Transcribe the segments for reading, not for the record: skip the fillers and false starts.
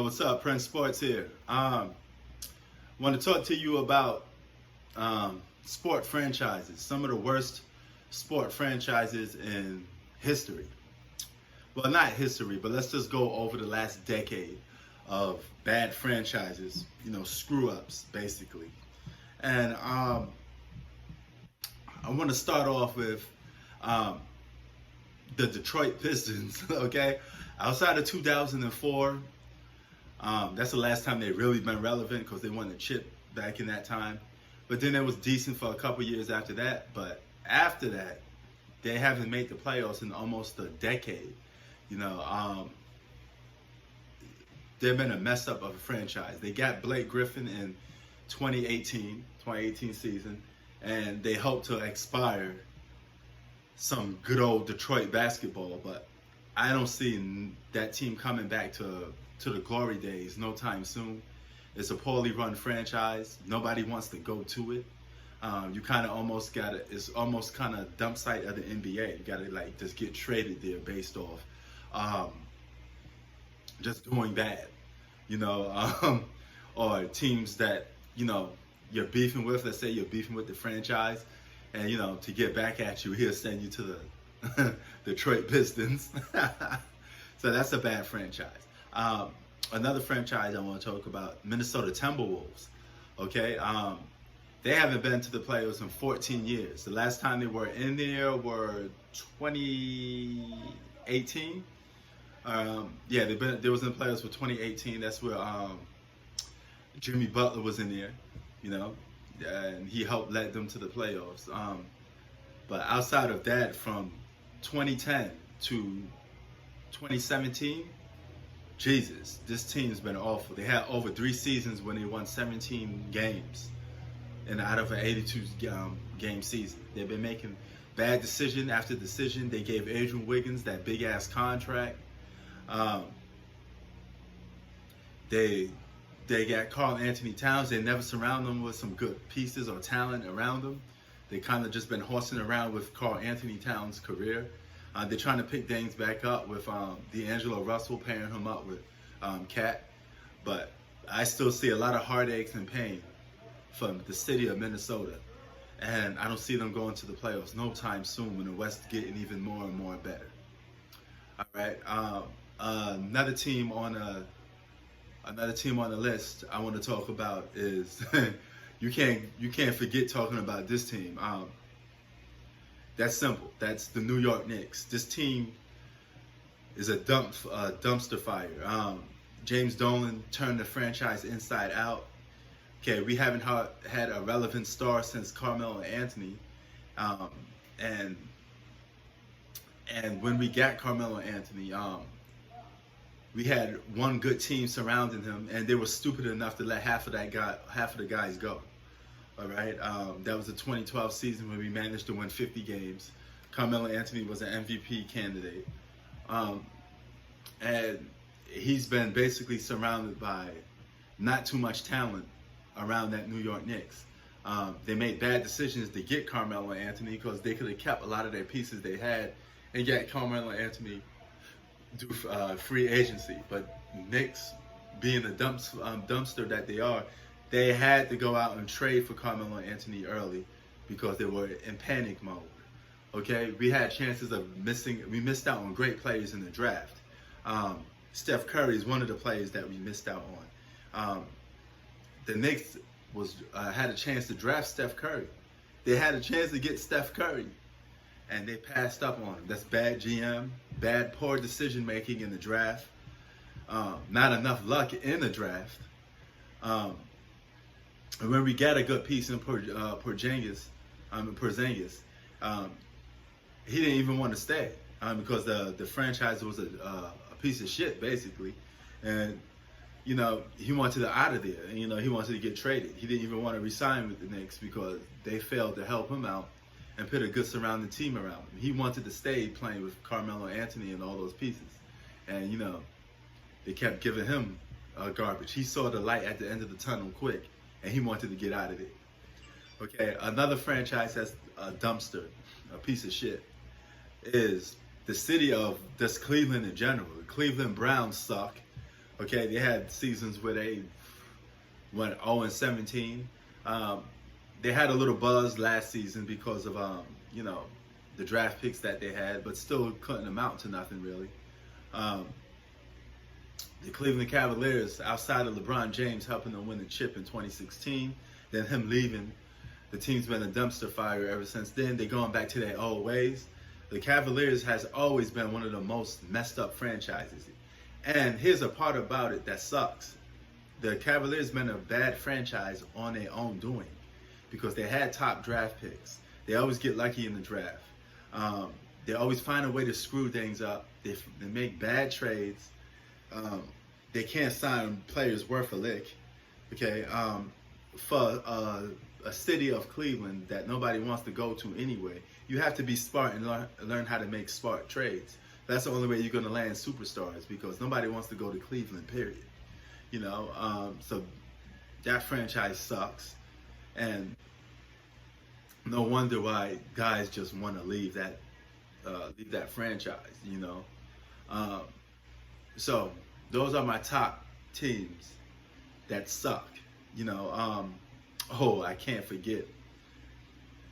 What's up? Prince Sports here. Want to talk to you about sport franchises, some of the worst sport franchises in history. Well, not history, but let's just go over the last decade of bad franchises, screw ups, basically. And I want to start off with the Detroit Pistons, okay? Outside of 2004, that's the last time they really been relevant because they won the chip back in that time. But then it was decent for a couple years after that. But after that, they haven't made the playoffs in almost a decade. They've been a mess up of a franchise. They got Blake Griffin in 2018 season, and they hope to expire some good old Detroit basketball. But I don't see that team coming back to the glory days no time soon. It's a poorly run franchise. Nobody wants to go to it. You kind of almost got to, it's almost kind of dump site of the NBA. You got to just get traded there based off just doing bad, or teams that, you're beefing with. Let's say you're beefing with the franchise, and, to get back at you, he'll send you to the Detroit Pistons. So that's a bad franchise. Another franchise I want to talk about, Minnesota Timberwolves. Okay, they haven't been to the playoffs in 14 years. The last time they were in there were 2018. They was in the playoffs for 2018. That's where Jimmy Butler was in there, and he helped lead them to the playoffs. But outside of that, from 2010 to 2017, Jesus, this team's been awful. They had over 3 seasons when they won 17 games, and out of an 82 game season, they've been making bad decision after decision. They gave Adrian Wiggins that big ass contract. They got Karl Anthony Towns. They never surround them with some good pieces or talent around them. They kind of just been horsing around with Karl Anthony Towns' career. They're trying to pick things back up with D'Angelo Russell pairing him up with Cat. But I still see a lot of heartaches and pain from the city of Minnesota. And I don't see them going to the playoffs no time soon when the West getting even more and more better. All right. Another team on the list I want to talk about is you can't forget talking about this team. That's simple. That's the New York Knicks. This team is a dumpster fire. James Dolan turned the franchise inside out. Okay, we haven't had a relevant star since Carmelo Anthony, and when we got Carmelo Anthony, we had one good team surrounding him, and they were stupid enough to let half of the guys go. All right, that was the 2012 season when we managed to win 50 games. Carmelo Anthony was an MVP candidate, and he's been basically surrounded by not too much talent around that New York Knicks. They made bad decisions to get Carmelo Anthony because they could have kept a lot of their pieces they had and get Carmelo Anthony do free agency. But Knicks, being the dumpster that they are, they had to go out and trade for Carmelo Anthony early because they were in panic mode. Okay, we had chances of we missed out on great players in the draft. Steph Curry is one of the players that we missed out on. The Knicks had a chance to draft Steph Curry. They had a chance to get Steph Curry, and they passed up on him. That's bad GM, poor decision making in the draft. Not enough luck in the draft. And when we got a good piece in Porzingis, he didn't even want to stay because the franchise was a piece of shit basically, and he wanted out of there. And, he wanted to get traded. He didn't even want to resign with the Knicks because they failed to help him out and put a good surrounding team around him. He wanted to stay playing with Carmelo Anthony and all those pieces, and they kept giving him garbage. He saw the light at the end of the tunnel quick, and he wanted to get out of it. Okay, another franchise that's a dumpster, a piece of shit, is the city of just Cleveland in general. The Cleveland Browns suck. Okay, they had seasons where they went 0-17. They had a little buzz last season because of you know, the draft picks that they had, but still couldn't amount to nothing really. The Cleveland Cavaliers, outside of LeBron James helping them win the chip in 2016, then him leaving, the team's been a dumpster fire ever since then. They're going back to their old ways. The Cavaliers has always been one of the most messed up franchises. And here's a part about it that sucks. The Cavaliers been a bad franchise on their own doing because they had top draft picks. They always get lucky in the draft. They always find a way to screw things up. They make bad trades. They can't sign players worth a lick. Okay, for a city of Cleveland that nobody wants to go to anyway, you have to be smart and learn how to make smart trades. That's the only way you're going to land superstars, because nobody wants to go to Cleveland, period. You know, so that franchise sucks, and no wonder why guys just want to leave that franchise. You know, so those are my top teams that suck. You know, oh, I can't forget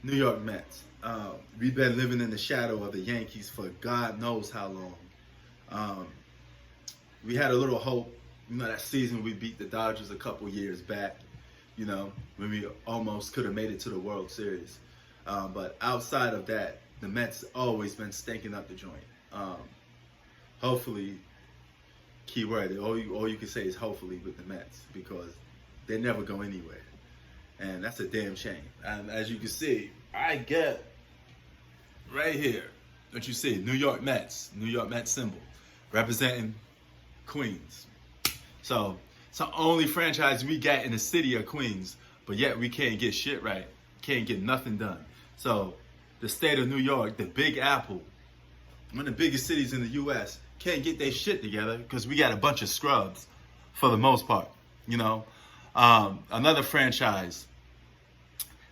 New York Mets. We've been living in the shadow of the Yankees for God knows how long. We had a little hope, you know, that season we beat the Dodgers a couple years back, you know, when we almost could have made it to the World Series. But outside of that, the Mets always been stinking up the joint. Hopefully, keyword, all you can say is hopefully with the Mets, because they never go anywhere. And that's a damn shame. And as you can see, I get right here, what you see, New York Mets symbol, representing Queens. So it's the only franchise we got in the city of Queens, but yet we can't get shit right. Can't get nothing done. So the state of New York, the Big Apple, one of the biggest cities in the U.S., can't get their shit together because we got a bunch of scrubs for the most part, you know. Another franchise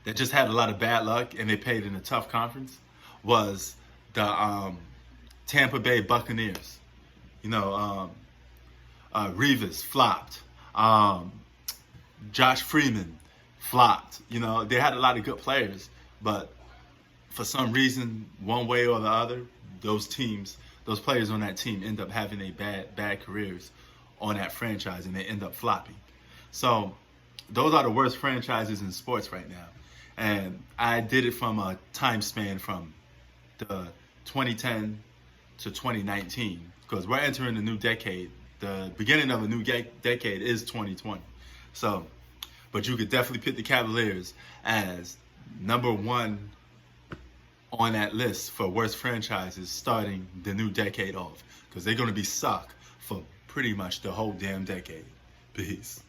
that just had a lot of bad luck and they played in a tough conference was the Tampa Bay Buccaneers. You know, Revis flopped. Josh Freeman flopped. You know, they had a lot of good players, but for some reason, one way or the other, those players on that team end up having a bad careers on that franchise, and they end up flopping. So those are the worst franchises in sports right now. And I did it from a time span from the 2010 to 2019, because we're entering a new decade. The beginning of a new decade is 2020. So, but you could definitely put the Cavaliers as number one on that list for worst franchises starting the new decade off, because they're going to be suck for pretty much the whole damn decade. Peace.